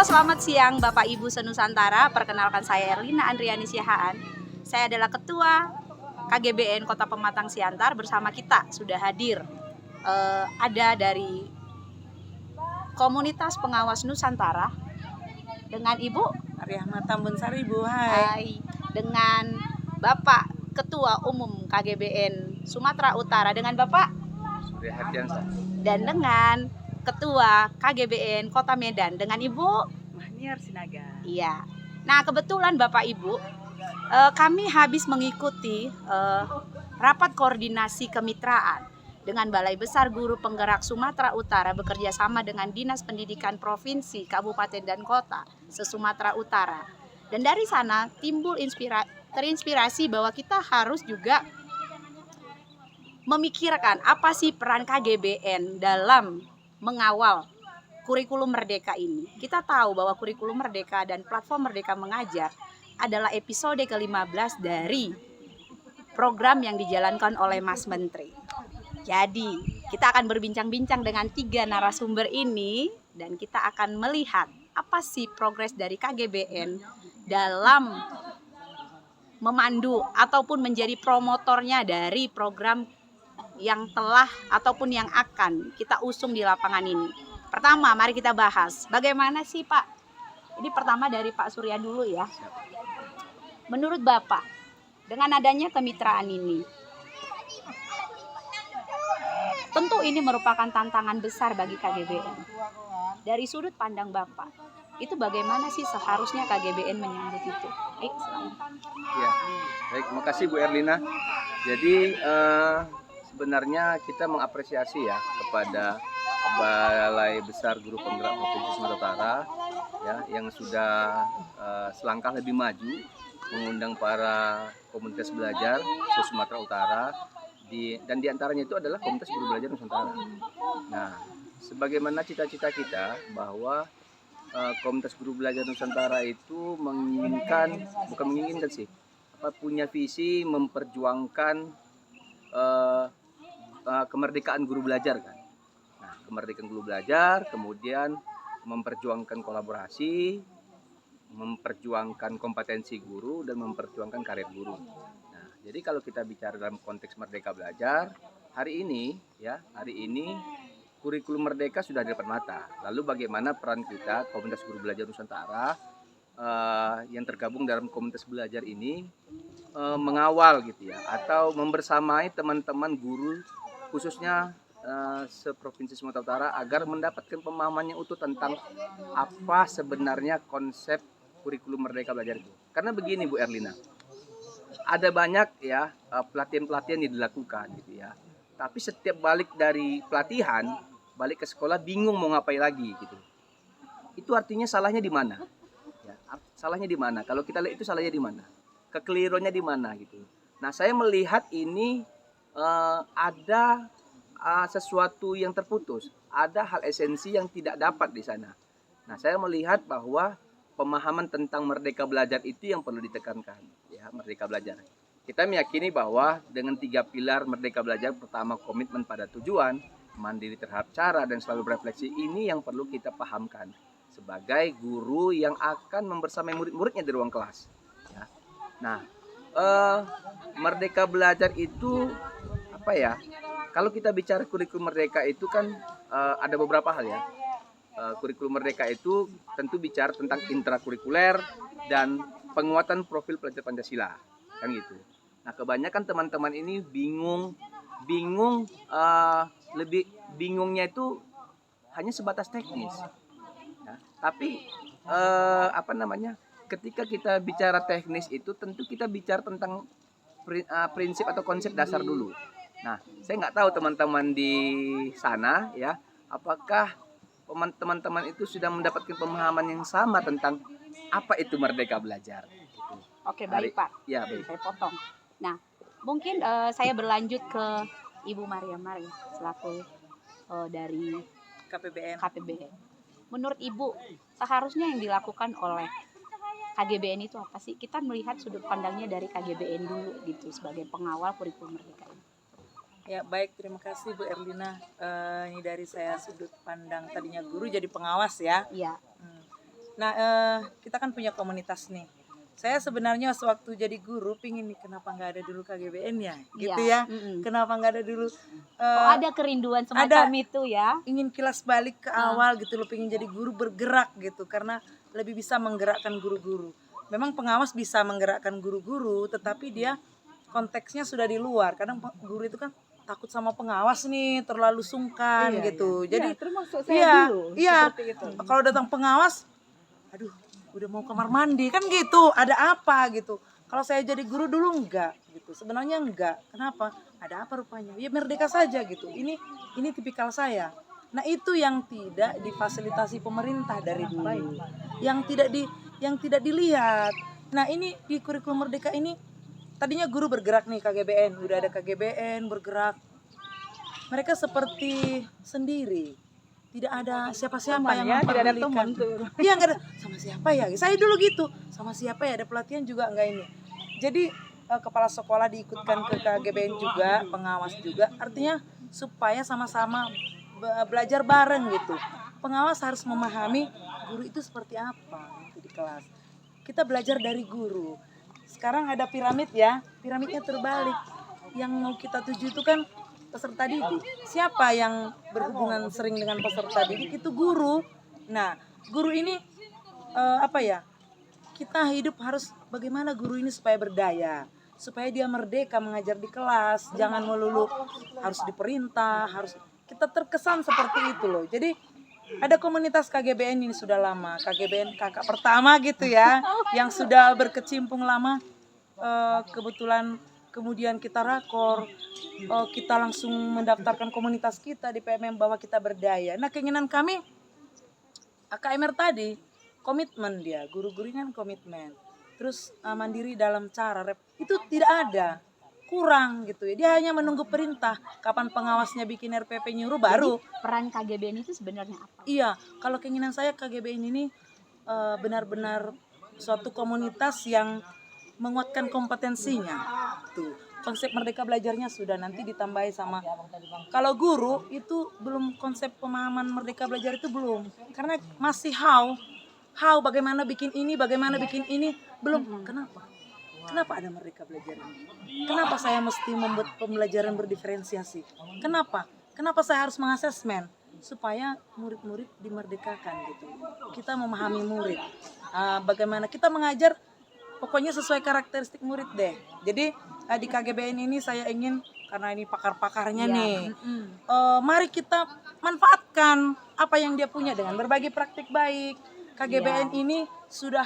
selamat siang Bapak Ibu senusantara. Perkenalkan saya Erlina Andriani Siahaan. Saya adalah Ketua KGBN Kota Pematang Siantar. Bersama kita sudah hadir ada dari komunitas pengawas Nusantara dengan Ibu Ariahma Tambun-Sari, Bu. Hai. Dengan Bapak Ketua Umum KGBN Sumatera Utara, dengan Bapak Surya Hardiansyah, dan dengan Ketua KGBN Kota Medan dengan Ibu Mahniar Sinaga. Iya. Nah, kebetulan Bapak Ibu, kami habis mengikuti rapat koordinasi kemitraan dengan Balai Besar Guru Penggerak Sumatera Utara bekerja sama dengan Dinas Pendidikan Provinsi, Kabupaten dan Kota se-Sumatera Utara. Dan dari sana timbul terinspirasi bahwa kita harus juga memikirkan apa sih peran KGBN dalam mengawal kurikulum Merdeka ini. Kita tahu bahwa kurikulum Merdeka dan platform Merdeka Mengajar adalah episode ke-15 dari program yang dijalankan oleh Mas Menteri. Jadi, kita akan berbincang-bincang dengan 3 narasumber ini dan kita akan melihat apa sih progres dari KGBN dalam memandu ataupun menjadi promotornya dari program yang telah ataupun yang akan kita usung di lapangan ini. Pertama, mari kita bahas bagaimana sih Pak. Ini pertama dari Pak Surya dulu ya. Menurut Bapak, dengan adanya kemitraan ini, tentu ini merupakan tantangan besar bagi KGBN. Dari sudut pandang Bapak, itu bagaimana sih seharusnya KGBN menyambut itu? Ya, baik, terima kasih Bu Erlina. Jadi sebenarnya kita mengapresiasi ya kepada Balai Besar Guru Penggerak Provinsi Sumatera Utara ya, yang sudah selangkah lebih maju mengundang para komunitas belajar se-Sumatera Utara dan diantaranya itu adalah komunitas guru belajar Nusantara. Nah, sebagaimana cita-cita kita bahwa komunitas guru belajar Nusantara itu punya visi memperjuangkan kemerdekaan guru belajar kan. Nah, kemerdekaan guru belajar, kemudian memperjuangkan kolaborasi, memperjuangkan kompetensi guru dan memperjuangkan karir guru. Nah, jadi kalau kita bicara dalam konteks Merdeka Belajar, hari ini kurikulum Merdeka sudah di depan mata. Lalu bagaimana peran kita komunitas guru belajar Nusantara yang tergabung dalam komunitas belajar ini mengawal gitu ya, atau membersamai teman-teman guru khususnya seprovinsi Sumatera Utara agar mendapatkan pemahaman yang utuh tentang apa sebenarnya konsep kurikulum Merdeka Belajar itu. Karena begini Bu Erlina, ada banyak ya pelatihan-pelatihan yang dilakukan gitu ya. Tapi setiap balik dari pelatihan, balik ke sekolah bingung mau ngapain lagi gitu. Itu artinya salahnya di mana? Ya, salahnya di mana? Kalau kita lihat itu salahnya di mana? Kekeliruannya di mana gitu. Nah, saya melihat ini ada sesuatu yang terputus, ada hal esensi yang tidak dapat di sana. Nah, saya melihat bahwa pemahaman tentang Merdeka Belajar itu yang perlu ditekankan, ya, Merdeka Belajar. Kita meyakini bahwa dengan 3 pilar Merdeka Belajar, pertama komitmen pada tujuan, mandiri terhadap cara, dan selalu berefleksi, ini yang perlu kita pahamkan sebagai guru yang akan membersamai murid-muridnya di ruang kelas. Ya. Nah, Merdeka Belajar itu apa ya? Kalau kita bicara kurikulum Merdeka itu kan ada beberapa hal ya. Kurikulum Merdeka itu tentu bicara tentang intrakurikuler dan penguatan profil pelajar Pancasila, kan gitu. Nah, kebanyakan teman-teman ini lebih bingungnya itu hanya sebatas teknis. Ya, tapi ketika kita bicara teknis itu tentu kita bicara tentang prinsip atau konsep dasar dulu. Nah, saya nggak tahu teman-teman di sana ya, apakah teman-teman itu sudah mendapatkan pemahaman yang sama tentang apa itu Merdeka Belajar. Oke, baik Pak. Ya, baik. Saya potong. Nah, mungkin saya berlanjut ke Ibu Maria selaku dari KPBN. Menurut Ibu, seharusnya yang dilakukan oleh KGBN itu apa sih? Kita melihat sudut pandangnya dari KGBN dulu gitu sebagai pengawal kurikulum Merdeka ini. Ya, baik, terima kasih Bu Erlina. Ini dari saya sudut pandang tadinya guru jadi pengawas ya. Iya. Nah, kita kan punya komunitas nih. Saya sebenarnya sewaktu jadi guru pingin nih kenapa nggak ada dulu KGBN ya, gitu Iya, ya. mm-mm. Kenapa nggak ada dulu? Oh, ada kerinduan semacam itu ya. Ingin kilas balik ke awal gitu loh, pengen jadi guru bergerak gitu karena lebih bisa menggerakkan guru-guru. Memang pengawas bisa menggerakkan guru-guru, tetapi dia konteksnya sudah di luar. Kadang guru itu kan takut sama pengawas nih, terlalu sungkan gitu. Jadi termasuk saya dulu iya. seperti itu. Kalau datang pengawas, aduh, udah mau kamar mandi kan gitu. Ada apa gitu. Kalau saya jadi guru dulu enggak gitu. Sebenarnya enggak. Kenapa? Ada apa rupanya? Ya merdeka saja gitu. Ini tipikal saya. Nah, itu yang tidak difasilitasi pemerintah dari dulu. Yang tidak dilihat. Nah, ini di kurikulum merdeka ini tadinya guru bergerak nih KGBN, udah ada KGBN bergerak. Mereka seperti sendiri. Tidak ada siapa-siapa yang Ya, tidak ada memperdulikan. teman tuh. Iya, nggak ada. Sama siapa ya? Saya dulu gitu. Sama siapa ya? Ada pelatihan juga nggak ini. Jadi kepala sekolah diikutkan ke KGBN juga, pengawas juga. Artinya supaya sama-sama belajar bareng gitu. Pengawas harus memahami guru itu seperti apa gitu di kelas. Kita belajar dari guru. Sekarang ada piramid ya, piramidnya terbalik. Yang mau kita tuju itu kan peserta didik. Siapa yang berhubungan sering dengan peserta didik itu guru. Nah, guru ini kita hidup harus bagaimana guru ini supaya berdaya, supaya dia merdeka mengajar di kelas, jangan melulu harus diperintah, harus kita terkesan seperti itu loh. Jadi ada komunitas KGBN ini sudah lama, KGBN kakak pertama gitu ya, yang sudah berkecimpung lama. Kebetulan kemudian kita rakor, kita langsung mendaftarkan komunitas kita di PMM bahwa kita berdaya. Nah, keinginan kami KMR tadi komitmen, dia guru-guru kan komitmen, terus mandiri dalam cara itu tidak ada, kurang gitu ya. Dia hanya menunggu perintah kapan pengawasnya bikin RPP nyuruh baru. Jadi, peran KGBN itu sebenarnya apa? Iya, kalau keinginan saya KGBN ini benar-benar suatu komunitas yang menguatkan kompetensinya. Tuh, konsep merdeka belajarnya sudah nanti ditambahi sama, kalau guru itu belum, konsep pemahaman merdeka belajar itu belum, karena masih how bagaimana bikin ini belum. Kenapa ada merdeka belajar ini? Kenapa saya mesti membuat pembelajaran berdiferensiasi? Kenapa saya harus mengasesmen? Supaya murid-murid dimerdekakan gitu. Kita memahami murid. Bagaimana kita mengajar, pokoknya sesuai karakteristik murid deh. Jadi di KGBN ini saya ingin, karena ini pakar-pakarnya nih, mari kita manfaatkan apa yang dia punya dengan berbagi praktik baik. KGBN ini sudah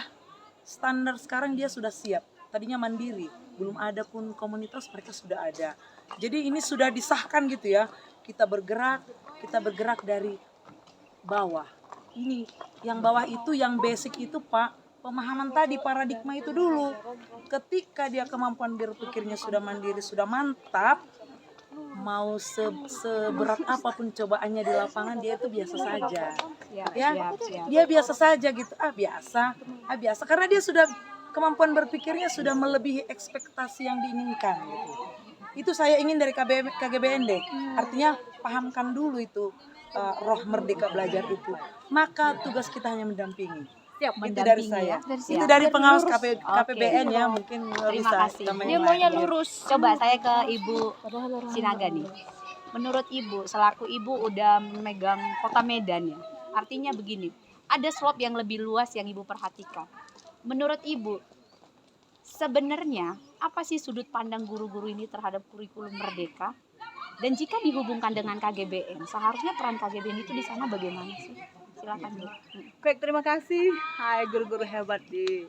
standar sekarang, dia sudah siap. Tadinya mandiri, belum ada pun komunitas, mereka sudah ada. Jadi ini sudah disahkan gitu ya. Kita bergerak dari bawah. Ini yang bawah itu, yang basic itu Pak, pemahaman tadi, paradigma itu dulu. Ketika dia kemampuan berpikirnya sudah mandiri, sudah mantap, mau seberat apapun cobaannya di lapangan, dia itu biasa saja. Dia biasa saja gitu. Biasa karena dia sudah, kemampuan berpikirnya sudah melebihi ekspektasi yang diinginkan gitu. Itu saya ingin dari KGBN deh. Artinya pahamkan dulu itu roh merdeka belajar itu. Maka tugas kita hanya mendampingi. Itu dari saya. Itu dari pengawas KPBN ya, mungkin Terima bisa. kasih. Dia maunya lurus. Coba saya ke Ibu Sinaga nih. Menurut Ibu, selaku Ibu udah memegang Kota Medan ya. Artinya begini, ada slop yang lebih luas yang Ibu perhatikan. Menurut Ibu, sebenarnya apa sih sudut pandang guru-guru ini terhadap kurikulum merdeka? Dan jika dihubungkan dengan KGBN, seharusnya peran KGBN itu di sana bagaimana sih? Silakan Bu. Baik, terima kasih. Hai guru-guru hebat di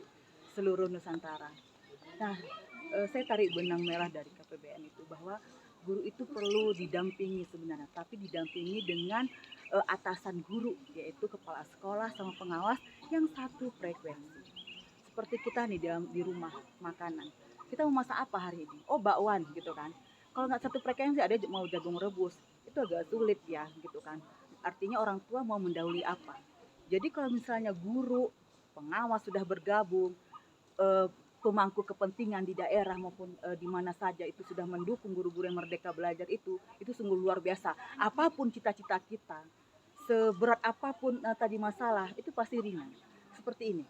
seluruh Nusantara. Nah, saya tarik benang merah dari KPBN itu bahwa guru itu perlu didampingi sebenarnya, tapi didampingi dengan atasan guru, yaitu kepala sekolah sama pengawas yang satu frekuensi. Seperti kita nih di rumah makanan, kita mau masak apa hari ini? Oh, bakwan gitu kan. Kalau nggak satu frekuensi, ada mau jagung rebus, itu agak sulit ya gitu kan. Artinya orang tua mau mendahului apa. Jadi kalau misalnya guru, pengawas sudah bergabung, pemangku kepentingan di daerah maupun di mana saja itu sudah mendukung guru-guru yang merdeka belajar itu sungguh luar biasa. Apapun cita-cita kita, seberat apapun tadi masalah, itu pasti ringan. seperti ini.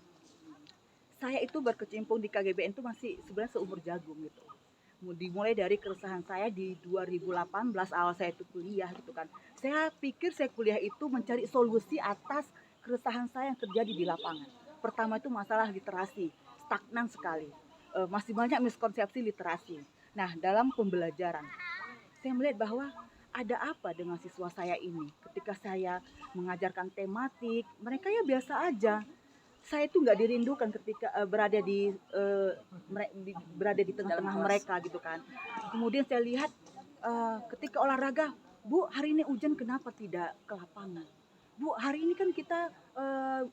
Saya itu berkecimpung di KGBN itu masih sebenarnya seumur jagung gitu. Dimulai dari keresahan saya di 2018 awal saya itu kuliah gitu kan. Saya pikir saya kuliah itu mencari solusi atas keresahan saya yang terjadi di lapangan. Pertama itu masalah literasi, stagnan sekali. Masih banyak miskonsepsi literasi. Nah, dalam pembelajaran saya melihat bahwa ada apa dengan siswa saya ini. Ketika saya mengajarkan tematik, mereka ya biasa aja. Saya itu nggak dirindukan ketika berada di tengah-tengah mereka gitu kan. Kemudian saya lihat ketika olahraga, Bu, hari ini hujan kenapa tidak ke lapangan? Bu, hari ini kan kita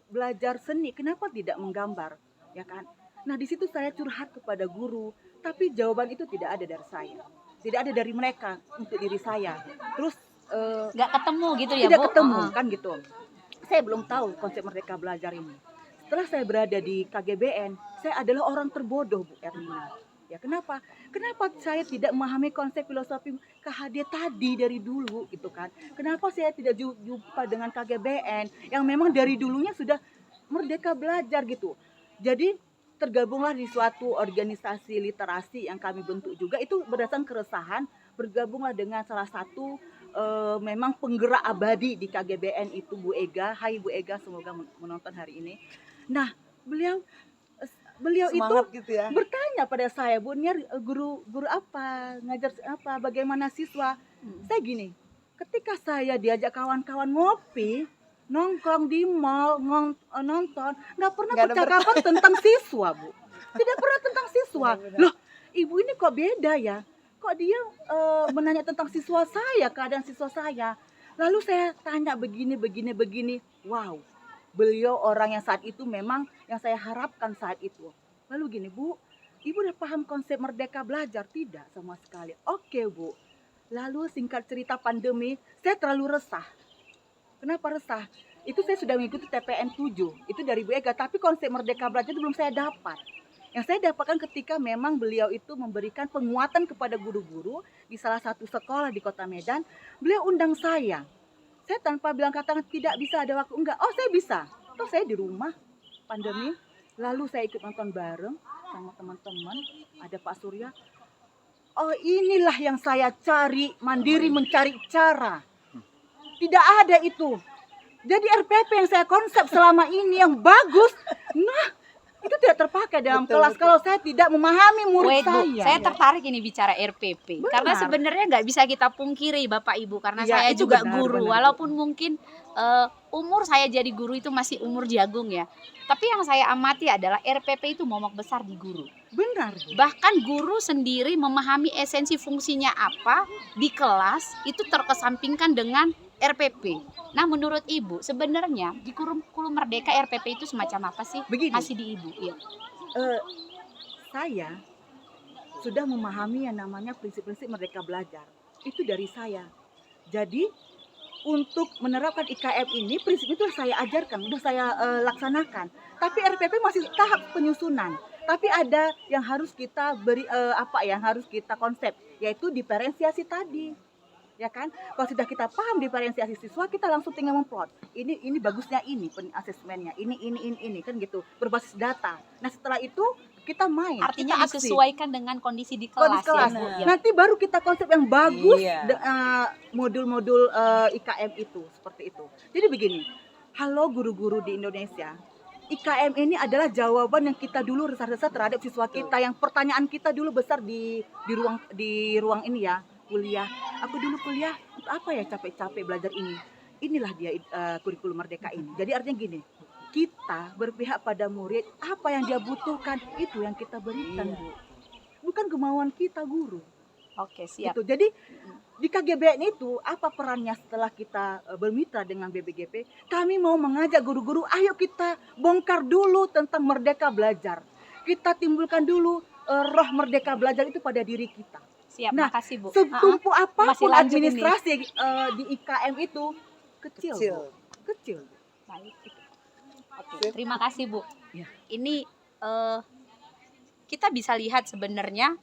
belajar seni, kenapa tidak menggambar, ya kan? Nah, di situ saya curhat kepada guru, tapi jawaban itu tidak ada dari saya, tidak ada dari mereka untuk diri saya. Terus Nggak ketemu gitu ya, tidak Bu? ketemu kan gitu. Saya belum tahu konsep Merdeka Belajar ini. Setelah saya berada di KGBN, saya adalah orang terbodoh, Bu Erlina. Ya kenapa? Kenapa saya tidak memahami konsep filosofi KHD tadi dari dulu gitu kan? Kenapa saya tidak jumpa dengan KGBN yang memang dari dulunya sudah Merdeka Belajar gitu. Jadi tergabunglah di suatu organisasi literasi yang kami bentuk juga, itu berdasarkan keresahan, bergabunglah dengan salah satu memang penggerak abadi di KGBN itu Bu Ega. Hai Bu Ega, semoga menonton hari ini. Nah, beliau Semangat itu gitu ya. bertanya pada saya, Bu Niar, guru apa, ngajar apa, bagaimana siswa. Saya gini, ketika saya diajak kawan-kawan ngopi, nongkrong di mall, nonton, nggak pernah Nggak ada percakapan tentang siswa, Bu. Tidak pernah tentang siswa. Benar-benar. Loh, ibu ini kok beda ya? Kok dia menanya tentang siswa saya, keadaan siswa saya. Lalu saya tanya begini. Wow, beliau orang yang saat itu memang yang saya harapkan saat itu. Lalu gini, Bu, Ibu udah paham konsep Merdeka Belajar? Tidak sama sekali. Oke, Bu. Lalu singkat cerita pandemi, saya terlalu resah. Kenapa resah? Itu saya sudah mengikuti TPN 7, itu dari Bu Ega, tapi konsep Merdeka Belajar itu belum saya dapat. Yang saya dapatkan ketika memang beliau itu memberikan penguatan kepada guru-guru di salah satu sekolah di Kota Medan, beliau undang saya. Saya tanpa bilang katakan tidak bisa ada waktu, enggak. Oh, saya bisa. Toh saya di rumah pandemi, lalu saya ikut nonton bareng sama teman-teman, ada Pak Surya. Oh, inilah yang saya cari, mandiri mencari cara. Tidak ada itu. Jadi RPP yang saya konsep selama ini yang bagus, nah itu tidak terpakai dalam Betul, kelas betul. kalau saya tidak memahami murid Wait, Bu, saya. saya tertarik ini bicara RPP. Benar. Karena sebenarnya nggak bisa kita pungkiri Bapak Ibu, karena Iya, saya itu juga benar, guru. benar. Walaupun mungkin umur saya jadi guru itu masih umur jagung ya. Tapi yang saya amati adalah RPP itu momok besar di guru. Benar. Bahkan guru sendiri memahami esensi fungsinya apa di kelas itu terkesampingkan dengan RPP. Nah, menurut Ibu sebenarnya di kurikulum Merdeka RPP itu semacam apa sih? Begini. Masih di Ibu, ya. Saya sudah memahami yang namanya prinsip-prinsip Merdeka Belajar. Itu dari saya. Jadi untuk menerapkan IKM ini, prinsip itu saya ajarkan, sudah saya laksanakan. Tapi RPP masih tahap penyusunan. Tapi ada yang harus kita beri yang harus kita konsep, yaitu diferensiasi tadi. Ya kan? Kalau sudah kita paham diferensiasi siswa, kita langsung tinggal memplot. Ini bagusnya ini asesmennya, ini kan gitu, berbasis data. Nah, setelah itu kita main, Artinya kita aksi. disesuaikan dengan kondisi di Kondisi kelas, kelas. ya, Bu? Ya. Nanti baru kita konsep yang bagus Iya. modul-modul IKM itu seperti itu. Jadi begini, halo guru-guru di Indonesia, IKM ini adalah jawaban yang kita dulu resah-resah terhadap siswa kita, yang pertanyaan kita dulu besar di ruang ini ya, kuliah. Aku dulu kuliah untuk apa ya capek-capek belajar ini? Inilah dia kurikulum Merdeka ini. Jadi artinya gini, kita berpihak pada murid, apa yang dia butuhkan itu yang kita berikan, Bu. Bukan kemauan kita guru. Oke, siap. Gitu. Jadi di KGBN itu apa perannya setelah kita bermitra dengan BBGP? Kami mau mengajak guru-guru, ayo kita bongkar dulu tentang Merdeka Belajar. Kita timbulkan dulu roh Merdeka Belajar itu pada diri kita. Siap, Nah, makasih, Bu. Setumpu Masih apapun lanjut administrasi di IKM itu kecil. Kecil. Bu. Kecil. Baik. Oke, terima kasih, Bu. Ya. Ini kita bisa lihat sebenarnya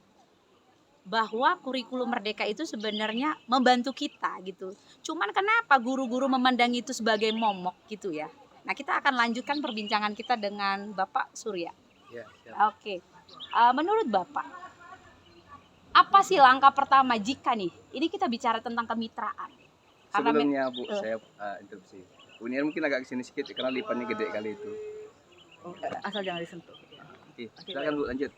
bahwa kurikulum Merdeka itu sebenarnya membantu kita gitu. Cuman kenapa guru-guru memandang itu sebagai momok gitu ya? Nah, kita akan lanjutkan perbincangan kita dengan Bapak Surya. Ya, siap. Oke. Menurut Bapak, apa sih langkah pertama jika nih, ini kita bicara tentang kemitraan. Karena Sebelumnya Bu, saya interupsi. Bu Niar mungkin agak kesini sedikit karena lipannya gede kali itu. Oh, asal jangan disentuh. Oke, silakan Bu, lanjut.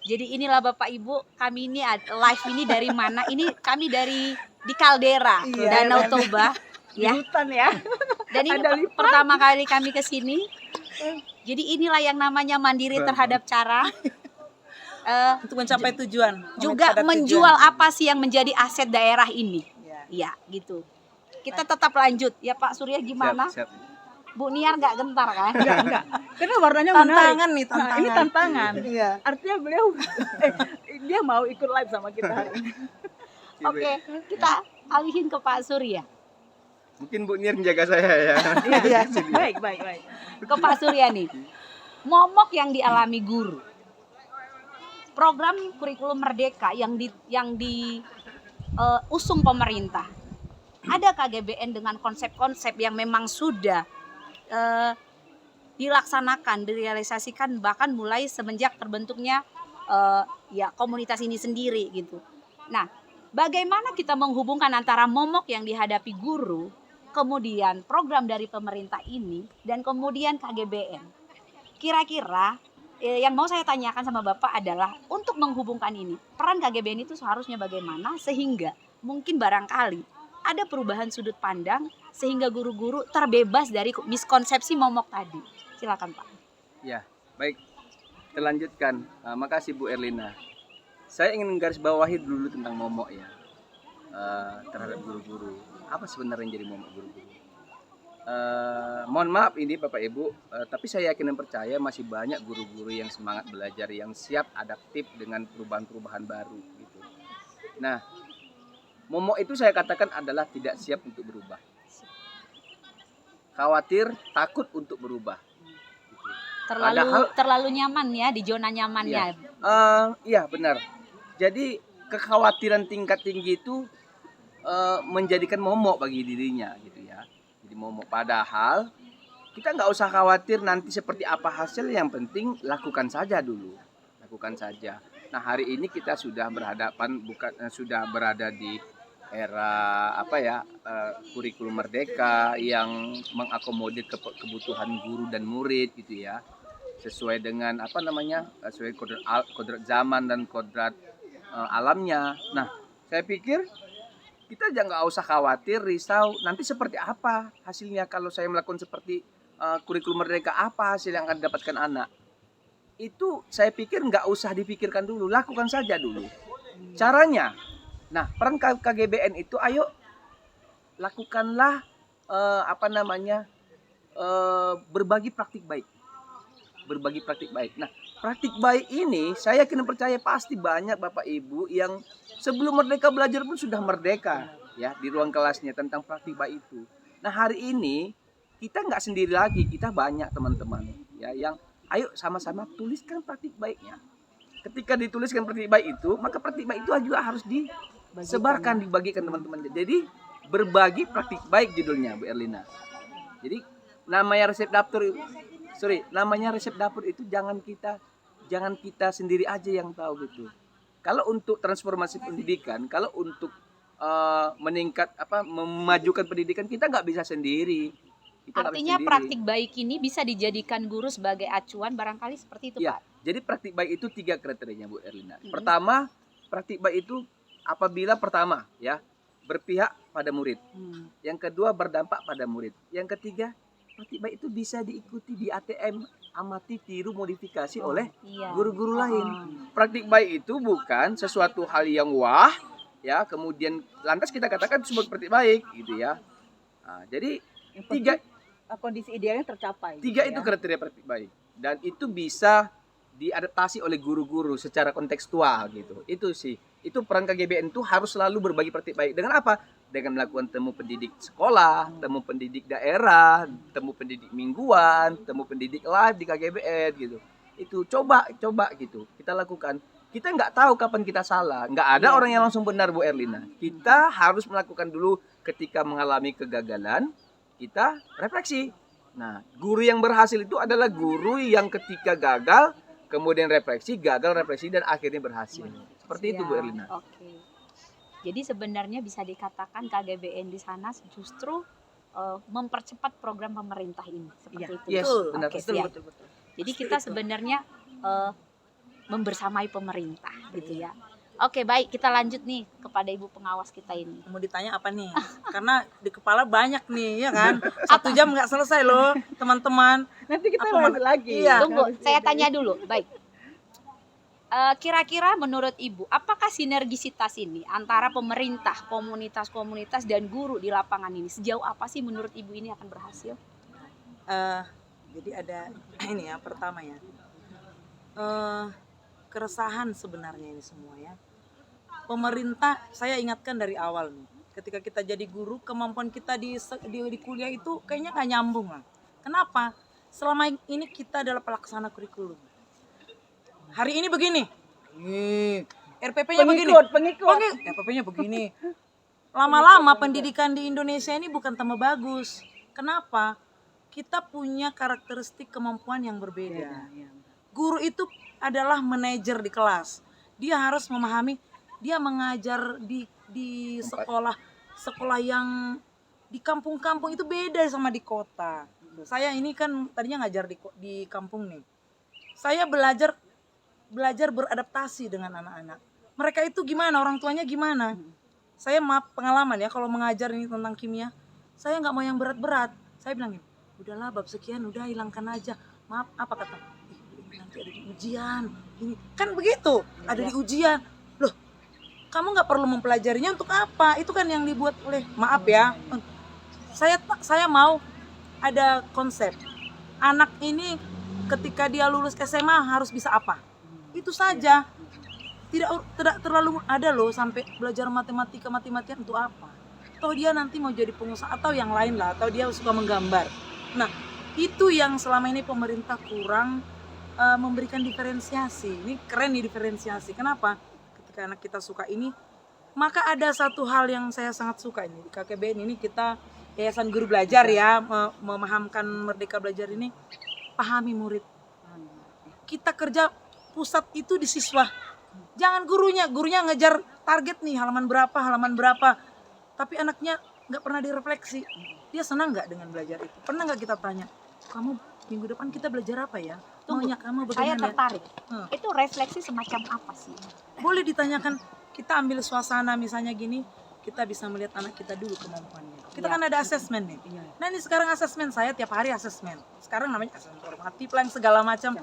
jadi inilah Bapak Ibu, kami ini live ini dari mana? Ini kami dari di Kaldera, Iya, Danau kan? Toba, Di ya. hutan ya. Dan ini Ada lipat. pertama kali kami ke sini. Jadi inilah yang namanya mandiri terhadap cara. Untuk mencapai tujuan. Juga Pada menjual tujuan. apa sih yang menjadi aset daerah ini. Ya. Ya, gitu. Kita tetap lanjut. Ya Pak Surya gimana? Siap. Bu Niar nggak gentar kan? Enggak. Karena warnanya Tantangan menarik. nih, Nah, tantangan. ini tantangan. Iya. Artinya beliau dia mau ikut live sama kita hari ini. Oke, kita alihin ke Pak Surya. Mungkin Bu Niar menjaga saya ya. Iya. Baik. Ke Pak Surya nih. Momok yang dialami guru. Program kurikulum merdeka yang usung pemerintah. Ada KGBN dengan konsep-konsep yang memang sudah dilaksanakan, direalisasikan bahkan mulai semenjak terbentuknya ya komunitas ini sendiri gitu. Nah, bagaimana kita menghubungkan antara momok yang dihadapi guru, kemudian program dari pemerintah ini, dan kemudian KGBN? Kira-kira yang mau saya tanyakan sama Bapak adalah untuk menghubungkan ini, peran KGBN itu seharusnya bagaimana sehingga mungkin barangkali ada perubahan sudut pandang sehingga guru-guru terbebas dari miskonsepsi momok tadi. Silakan Pak. Ya, baik. Kita lanjutkan. Makasih Bu Erlina. Saya ingin garis bawahi dulu tentang momok ya. Terhadap guru-guru. Apa sebenarnya yang jadi momok guru-guru? Mohon maaf ini Bapak Ibu, tapi saya yakin dan percaya masih banyak guru-guru yang semangat belajar, yang siap adaptif dengan perubahan-perubahan baru gitu. Nah, momok itu saya katakan adalah tidak siap untuk berubah. Khawatir, takut untuk berubah. Terlalu nyaman ya di zona nyamannya. Iya benar. Jadi kekhawatiran tingkat tinggi itu menjadikan momok bagi dirinya gitu ya. Jadi momok, padahal kita nggak usah khawatir nanti seperti apa hasil, yang penting lakukan saja dulu, lakukan saja. Nah, hari ini kita sudah sudah berada di era kurikulum merdeka yang mengakomodir kebutuhan guru dan murid gitu ya, sesuai dengan sesuai kodrat zaman dan kodrat alamnya. Nah, saya pikir kita jangan usah khawatir, risau nanti seperti apa hasilnya kalau saya melakukan seperti kurikulum merdeka, apa hasil yang akan didapatkan anak. Itu saya pikir nggak usah dipikirkan dulu, lakukan saja dulu. Caranya, nah peran KGBN itu ayo lakukanlah berbagi praktik baik. Berbagi praktik baik. Nah, praktik baik ini saya yakin percaya pasti banyak Bapak Ibu yang sebelum merdeka belajar pun sudah merdeka ya di ruang kelasnya tentang praktik baik itu. Nah, hari ini kita nggak sendiri lagi, kita banyak teman-teman ya yang ayo sama-sama tuliskan praktik baiknya. Ketika dituliskan praktik baik itu, maka praktik baik itu juga harus disebarkan, dibagikan teman-teman. Jadi berbagi praktik baik judulnya Bu Erlina. Jadi namanya resep dapur itu jangan kita sendiri aja yang tahu gitu. Kalau untuk transformasi pendidikan, kalau untuk memajukan pendidikan, kita nggak bisa sendiri. Artinya praktik baik ini bisa dijadikan guru sebagai acuan barangkali seperti itu ya, Pak. Jadi praktik baik itu 3 kriterianya Bu Erlina. Pertama, praktik baik itu apabila pertama ya berpihak pada murid. Yang kedua berdampak pada murid. Yang ketiga, praktik baik itu bisa diikuti di ATM, amati, tiru, modifikasi oleh guru-guru lain. Praktik baik itu bukan sesuatu hal yang wah ya, kemudian lantas kita katakan sebagai praktik baik gitu ya. Nah, jadi kondisi idealnya tercapai. 3 itu kriteria praktik baik, dan itu bisa diadaptasi oleh guru-guru secara kontekstual gitu. Itu sih, itu peran KGBN itu harus selalu berbagi praktik baik. Dengan apa? Dengan melakukan temu pendidik sekolah, temu pendidik daerah, temu pendidik mingguan, temu pendidik live di KGBN gitu. Itu coba gitu kita lakukan. Kita nggak tahu kapan kita salah, nggak ada orang yang langsung benar Bu Erlina. Kita harus melakukan dulu ketika mengalami kegagalan, kita refleksi Nah, guru yang berhasil itu adalah guru yang ketika gagal, kemudian refleksi, gagal, refleksi, dan akhirnya berhasil. Seperti itu Bu Siap. Erlina. Oke. Jadi sebenarnya bisa dikatakan KGBN di sana justru mempercepat program pemerintah ini. Seperti itu. Yes, Betul. benar. Oke, Betul, siap. betul, betul. Jadi kita sebenarnya membersamai pemerintah gitu ya. Oke, baik, kita lanjut nih kepada Ibu pengawas kita ini. Mau ditanya apa nih? Karena di kepala banyak nih, ya kan? 1 jam nggak selesai loh, teman-teman. Nanti kita Apa bahas lagi. Iya. Tunggu, saya tanya dulu. Baik. Kira-kira menurut Ibu, apakah sinergisitas ini antara pemerintah, komunitas-komunitas dan guru di lapangan ini sejauh apa sih menurut Ibu ini akan berhasil? Jadi ada ini ya, pertama ya, keresahan sebenarnya ini semua ya. Pemerintah, saya ingatkan dari awal nih, ketika kita jadi guru, kemampuan kita di kuliah itu kayaknya nggak nyambung lah. Kenapa? Selama ini kita adalah pelaksana kurikulum. Hari ini begini, RPP-nya begini, Pengikut. RPP-nya begini. Lama-lama pendidikan di Indonesia ini bukan tambah bagus. Kenapa? Kita punya karakteristik kemampuan yang berbeda. Iya. Guru itu adalah manajer di kelas. Dia harus memahami, dia mengajar di sekolah yang di kampung-kampung itu beda sama di kota. Saya ini kan tadinya ngajar di kampung nih. Saya belajar beradaptasi dengan anak-anak. Mereka itu gimana, orang tuanya gimana. Saya maaf pengalaman ya, kalau mengajar ini tentang kimia, saya nggak mau yang berat-berat. Saya bilangin, udahlah bab sekian, udah hilangkan aja. Maaf, apa kata? Nanti ada di ujian. Ini kan begitu, ada di ujian. Loh, kamu nggak perlu mempelajarinya untuk apa? Itu kan yang dibuat oleh, maaf ya. Saya mau ada konsep. Anak ini ketika dia lulus SMA harus bisa apa? Itu saja. Tidak terlalu ada loh sampai belajar mati-matian untuk apa? Atau dia nanti mau jadi pengusaha atau yang lain lah, atau dia suka menggambar. Nah, itu yang selama ini pemerintah kurang memberikan diferensiasi. Ini keren nih diferensiasi. Kenapa? Ketika anak kita suka ini, maka ada satu hal yang saya sangat suka ini di KKBN ini, kita Yayasan Guru Belajar ya, memahamkan Merdeka Belajar ini, pahami murid. Kita kerja pusat itu di siswa. Jangan gurunya ngejar target nih halaman berapa. Tapi anaknya nggak pernah direfleksi. Dia senang nggak dengan belajar itu? Pernah nggak kita tanya, kamu minggu depan kita belajar apa ya? Tunggu, Maunya kamu saya bagaimana? tertarik. Itu refleksi semacam apa sih? Boleh ditanyakan, kita ambil suasana misalnya gini, kita bisa melihat anak kita dulu kemampuannya. Kita Ya. kan ada asesmen nih. Nah ini sekarang asesmen, saya tiap hari asesmen. Sekarang namanya asesmen formatif lah yang segala macam.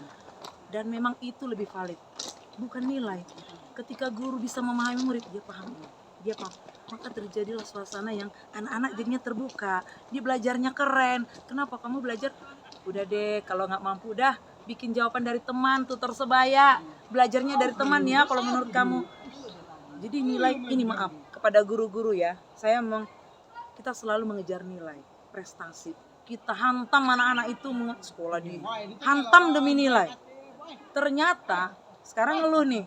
Dan memang itu lebih valid, bukan nilai. Ketika guru bisa memahami murid, dia paham ini, dia paham. Maka terjadilah suasana yang anak-anak jadinya terbuka. Dia belajarnya keren. Kenapa kamu belajar? Udah deh, kalau nggak mampu udah bikin jawaban dari teman, tutor sebaya. Belajarnya dari teman ya kalau menurut kamu. Jadi nilai ini, maaf kepada guru-guru ya, saya memang kita selalu mengejar nilai, prestasi. Kita hantam anak-anak itu sekolah di hantam demi nilai. Ternyata sekarang ngeluh nih,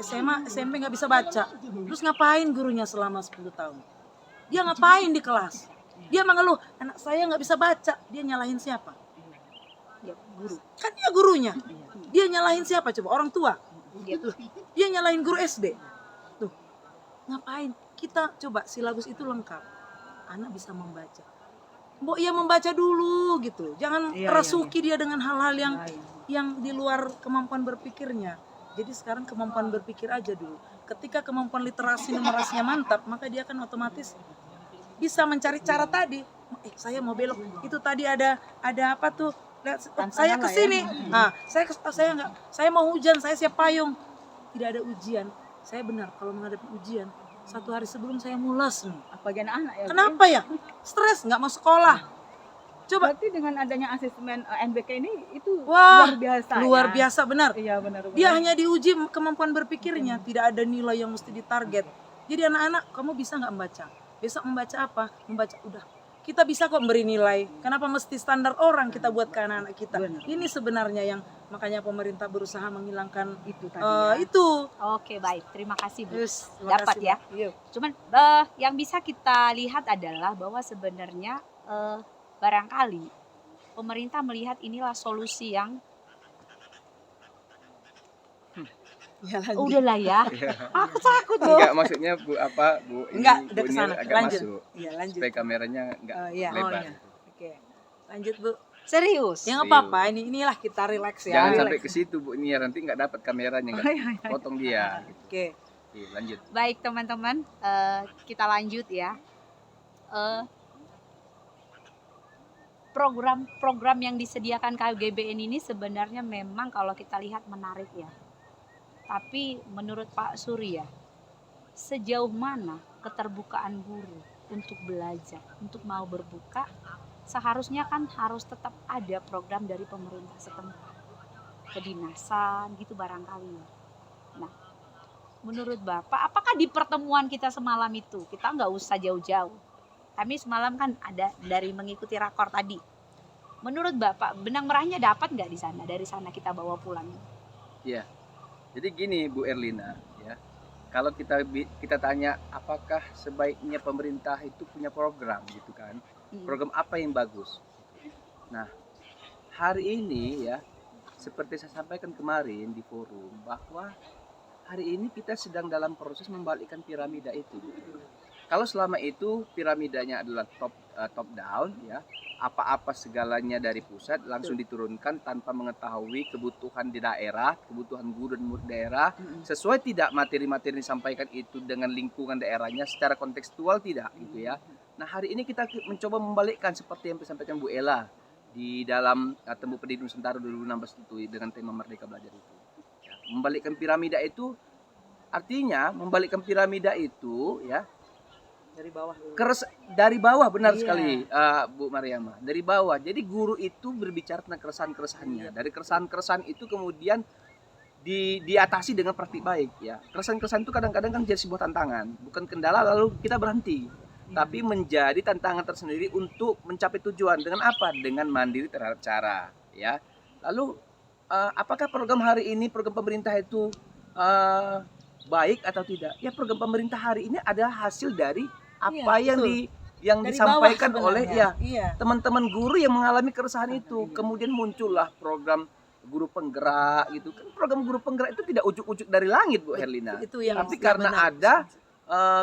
SMA, SMP nggak bisa baca. Terus ngapain gurunya selama 10 tahun? Dia ngapain di kelas? Dia mengeluh, anak saya nggak bisa baca. Dia nyalahin siapa? Ya, guru. Kan dia gurunya. Dia nyalahin siapa coba? Orang tua. Gitu. Dia nyalahin guru SD. Tuh, ngapain? Kita coba silabus itu lengkap. Anak bisa membaca. Mbok ia membaca dulu gitu. Jangan rasuki dia dengan hal-hal yang di luar kemampuan berpikirnya. Jadi sekarang kemampuan berpikir aja dulu. Ketika kemampuan literasi numerasinya mantap, maka dia akan otomatis bisa mencari cara tadi. Saya mau belok. Itu tadi ada apa tuh? Saya kesini. Nah, saya mau hujan, saya siap payung. Tidak ada ujian. Saya benar kalau menghadapi ujian, 1 hari sebelum saya mulas nih. Bagian anak ya. Kenapa ya? Stres, nggak mau sekolah. Coba. Berarti dengan adanya asesmen NBK ini itu Wah, luar biasa. luar ya? biasa benar. Iya benar. Dia hanya diuji kemampuan berpikirnya, tidak ada nilai yang mesti ditarget. Jadi anak-anak, kamu bisa nggak membaca? Besok membaca apa? Membaca, udah. Kita bisa kok beri nilai. Kenapa mesti standar orang kita buat ke anak-anak kita? Benar. Ini sebenarnya yang makanya pemerintah berusaha menghilangkan Itu tadi ya. itu. Oke, baik. Terima kasih, Bu. Yes, terima Dapat kasih, ya. Bu. Iya. Cuman yang bisa kita lihat adalah bahwa sebenarnya barangkali pemerintah melihat inilah solusi yang Ya, lanjut. udahlah ya. Iya. Aku takut loh. Enggak, maksudnya Bu apa Bu ini Enggak, udah Bu kesana. Nir agak Lanjut. masuk Iya, lanjut. supaya kameranya enggak Iya. lebar. iya. Oke. Lanjut, Bu. Serius. Ya nggak apa-apa, inilah kita relax ya. Jangan Relax. sampai ke situ Bu Nir, nanti enggak dapat kameranya, enggak potong dia gitu. Oke. Oke, lanjut. Baik teman-teman, kita lanjut ya. Program-program yang disediakan KGBN ini sebenarnya memang kalau kita lihat menarik ya. Tapi menurut Pak Surya, sejauh mana keterbukaan guru untuk belajar, untuk mau berbuka, seharusnya kan harus tetap ada program dari pemerintah setempat, kedinasan gitu barangkali. Nah, menurut Bapak, apakah di pertemuan kita semalam itu, kita nggak usah jauh-jauh, kami semalam kan ada dari mengikuti rakor tadi. Menurut Bapak, benang merahnya dapat nggak di sana? Dari sana kita bawa pulang. Iya. Jadi gini Bu Erlina, ya. Kalau kita tanya apakah sebaiknya pemerintah itu punya program gitu kan? Program apa yang bagus? Nah, hari ini ya, seperti saya sampaikan kemarin di forum bahwa hari ini kita sedang dalam proses membalikkan piramida itu. Kalau selama itu piramidanya adalah top down ya, apa-apa segalanya dari pusat langsung diturunkan tanpa mengetahui kebutuhan di daerah, kebutuhan guru dan murid daerah, sesuai tidak materi-materi yang disampaikan itu dengan lingkungan daerahnya secara kontekstual tidak gitu ya. Nah, hari ini kita mencoba membalikkan seperti yang disampaikan Bu Ella di dalam Tembok Pendidikan Nusantara 2016 itu dengan tema Merdeka Belajar itu. Ya, membalikkan piramida itu artinya membalikkan piramida itu ya Dari bawah dulu. dari bawah benar Iya. sekali Bu Mariama, dari bawah. Jadi guru itu berbicara tentang keresahan-keresahannya. Dari keresahan-keresahan itu kemudian diatasi dengan praktik baik ya. Keresahan-keresahan itu kadang-kadang kan jadi sebuah tantangan, bukan kendala lalu kita berhenti. Tapi menjadi tantangan tersendiri untuk mencapai tujuan dengan apa? Dengan mandiri terhadap cara ya. Lalu apakah program hari ini, program pemerintah itu baik atau tidak? Ya, program pemerintah hari ini adalah hasil dari apa Iya, yang Dari disampaikan bawah oleh sebenarnya. ya Iya. teman-teman guru yang mengalami keresahan itu. Kemudian muncullah program guru penggerak gitu. Kan program guru penggerak itu tidak ujuk-ujuk dari langit Bu Herlina. Itu yang Tapi yang karena benar. ada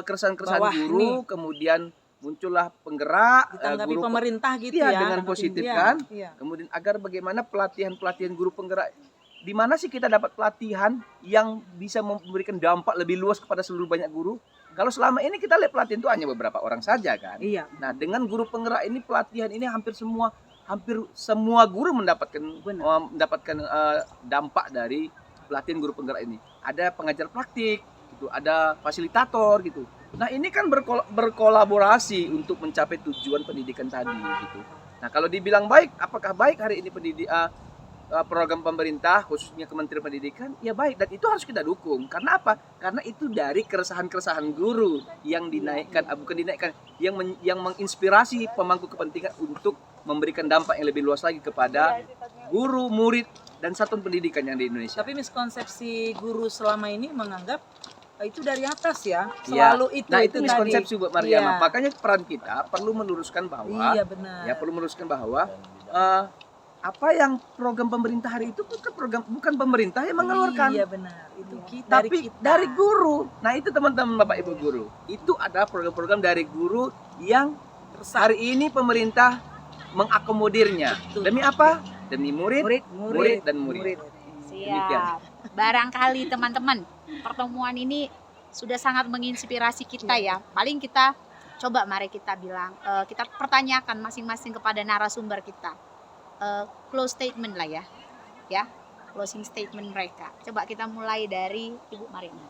keresahan-keresahan Bawah guru, ini. kemudian muncullah penggerak ditanggapi guru pemerintah gitu iya, ya. dengan positif Iya, kan. Iya. Kemudian agar bagaimana pelatihan-pelatihan guru penggerak, di mana sih kita dapat pelatihan yang bisa memberikan dampak lebih luas kepada seluruh banyak guru? Kalau selama ini kita lihat pelatihan itu hanya beberapa orang saja kan. Iya. Nah, dengan guru penggerak ini pelatihan ini hampir semua guru mendapatkan dampak dari pelatihan guru penggerak ini. Ada pengajar praktik gitu, ada fasilitator gitu. Nah, ini kan berkolaborasi untuk mencapai tujuan pendidikan tadi gitu. Nah, kalau dibilang baik, apakah baik hari ini program pemerintah khususnya Kementerian Pendidikan? Ya baik, dan itu harus kita dukung. Karena apa? Karena itu dari keresahan-keresahan guru yang dinaikkan, bukan dinaikkan, yang menginspirasi pemangku kepentingan untuk memberikan dampak yang lebih luas lagi kepada guru, murid, dan satuan pendidikan yang di Indonesia. Tapi miskonsepsi guru selama ini menganggap itu dari atas ya. Ya. Selalu itu. Nah, itu tadi. miskonsepsi buat Mariama. Iya. Makanya peran kita perlu meluruskan bahwa Iya benar. ya perlu meluruskan bahwa apa yang program pemerintah hari itu bukan pemerintah yang mengeluarkan. Iya benar. Itu kita Tapi dari guru. Nah, itu teman-teman Bapak Ibu guru. Itu adalah program-program dari guru yang hari ini pemerintah mengakomodirnya. Betul. Demi apa? Demi murid dan murid. Demikian. Siap. Barangkali teman-teman, pertemuan ini sudah sangat menginspirasi kita ya. Paling kita coba mari kita bilang, kita pertanyakan masing-masing kepada narasumber kita. Close statement lah ya, closing statement mereka. Coba kita mulai dari Ibu Marina.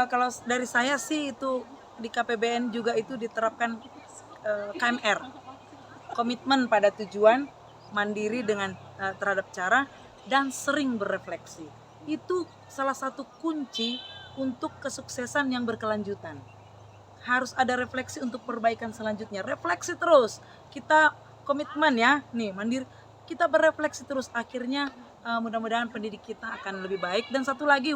Kalau dari saya sih itu di KPBN juga itu diterapkan KMR, komitmen pada tujuan, mandiri dengan terhadap cara, dan sering berefleksi. Itu salah satu kunci untuk kesuksesan yang berkelanjutan. Harus ada refleksi untuk perbaikan selanjutnya. Refleksi terus. Kita komitmen ya, nih mandiri. Kita berefleksi terus. Akhirnya mudah-mudahan pendidik kita akan lebih baik. Dan satu lagi,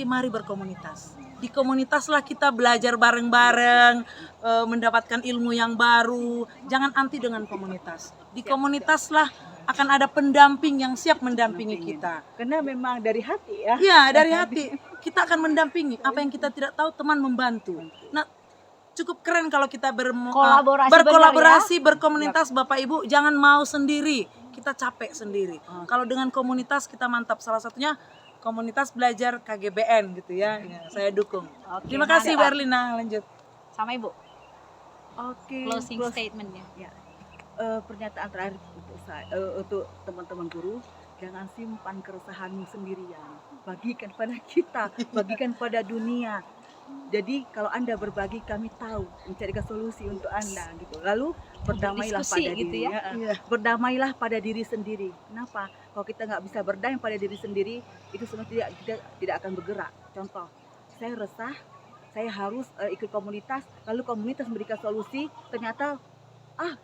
mari berkomunitas. Di komunitas lah kita belajar bareng-bareng, mendapatkan ilmu yang baru. Jangan anti dengan komunitas. Di komunitas lah akan ada pendamping yang siap mendampingi kita. Karena memang dari hati ya. Iya, dari hati. Kita akan mendampingi. Apa yang kita tidak tahu, teman membantu. Nah, cukup keren kalau kita Kolaborasi berkolaborasi, berkomunitas, Bapak Ibu. Jangan mau sendiri. Kita capek sendiri. Kalau dengan komunitas kita mantap. Salah satunya komunitas belajar KGBN gitu ya. Ya, saya dukung. Oke, Terima kasih, mantap. Berlina. Lanjut. Sama Ibu, Oke. closing statementnya. Ya. Pernyataan terakhir untuk saya, untuk teman-teman guru, jangan simpan keresahanmu sendirian. Bagikan pada kita, bagikan pada dunia. Jadi kalau Anda berbagi, kami tahu mencarikan solusi untuk Anda gitu. Lalu berdamailah Berdiskusi pada gitu diri. ya. Iya. Berdamailah pada diri sendiri. Kenapa? Kalau kita nggak bisa berdamai pada diri sendiri, itu semua tidak akan bergerak. Contoh, saya resah, saya harus ikut komunitas, lalu komunitas memberikan solusi, ternyata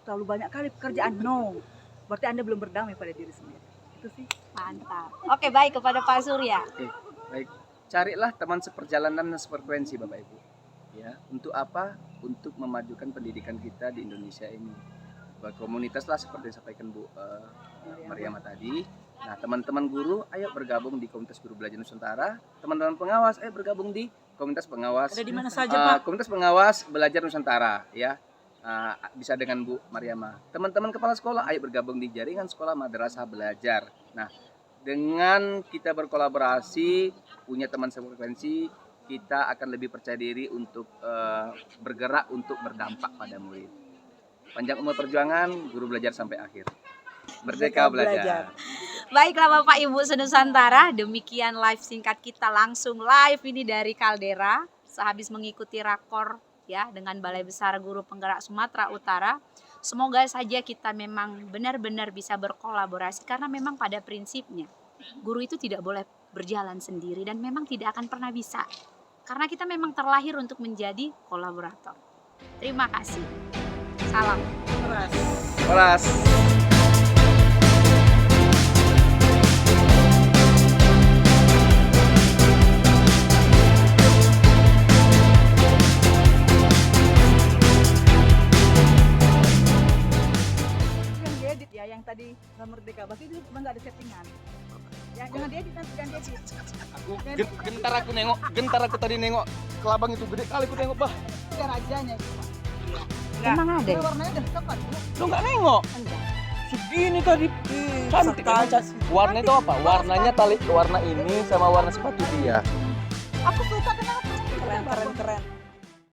terlalu banyak kali pekerjaan. No, berarti Anda belum berdamai pada diri sendiri. Itu sih. Mantap. Oke, baik, kepada Pak Surya. Oke, baik. Carilah teman seperjalanan dan sefrekuensi Bapak Ibu. Ya, untuk apa? Untuk memajukan pendidikan kita di Indonesia ini. Berkomunitas lah seperti yang disampaikan Bu Mariama tadi. Nah, teman-teman guru, ayo bergabung di Komunitas Guru Belajar Nusantara. Teman-teman pengawas, ayo bergabung di Komunitas Pengawas. Ada di mana saja, Pak? Komunitas Pengawas Belajar Nusantara, ya. Bisa dengan Bu Mariama. Teman-teman kepala sekolah, ayo bergabung di jaringan sekolah madrasah belajar. Nah, dengan kita berkolaborasi, punya teman sefrekuensi, kita akan lebih percaya diri untuk bergerak untuk berdampak pada murid. Panjang umur perjuangan, guru belajar sampai akhir. Merdeka belajar. Baiklah Bapak Ibu senusantara, demikian live singkat kita langsung live ini dari Kaldera. Sehabis mengikuti rakor ya dengan Balai Besar Guru Penggerak Sumatera Utara. Semoga saja kita memang benar-benar bisa berkolaborasi karena memang pada prinsipnya guru itu tidak boleh berjalan sendiri dan memang tidak akan pernah bisa. Karena kita memang terlahir untuk menjadi kolaborator. Terima kasih. Salam. Kelas. Yang diedit ya, yang tadi Merdeka Bakti itu memang nggak ada settingan. Ya, jangan diedit, nanti jangan diedit. Gentar aku tadi nengok kelabang itu gede kali aku tengok bah. Biar rajanya itu. Emang ada? Warnanya udah tepat. Lu nggak nengok? Segini tadi. Cantik kan? Warna itu apa? Warnanya warna ini sama warna sepatu dia. Aku suka kenapa? Keren.